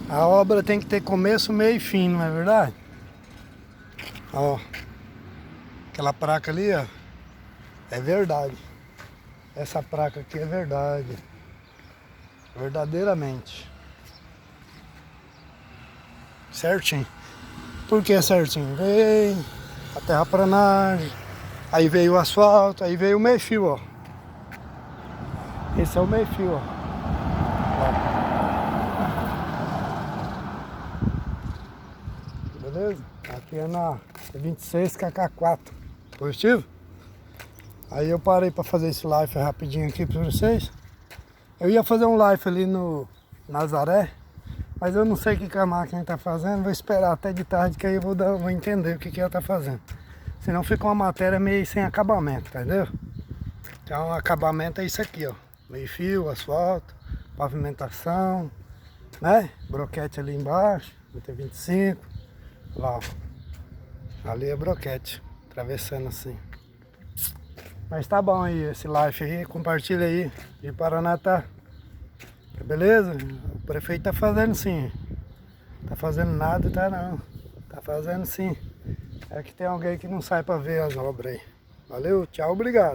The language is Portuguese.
A obra tem que ter começo, meio e fim, não é verdade? Ó, aquela placa ali, ó, é verdade. Essa placa aqui é verdade. Verdadeiramente. Certinho. Por que certinho? Veio a terraplanagem, aí veio o asfalto, aí veio o meio-fio, ó. Esse é o meio-fio, ó. Beleza? Aqui é na 26 KK4. Positivo? Aí eu parei para fazer esse live rapidinho aqui para vocês. Eu ia fazer um live ali no Nazaré, mas eu não sei o que a máquina está fazendo. Vou esperar até de tarde que aí eu vou entender o que ela está fazendo. Senão fica uma matéria meio sem acabamento, entendeu? Então o acabamento é isso aqui, ó. Meio fio, asfalto, pavimentação, né? Broquete ali embaixo, tem 25. Lá, ó. Ali é broquete, atravessando assim. Mas tá bom aí, esse live aí, compartilha aí. De Paraná tá, beleza? O prefeito tá fazendo sim. Tá fazendo nada, tá não. Tá fazendo sim. É que tem alguém que não sai pra ver as obras aí. Valeu, tchau, obrigado.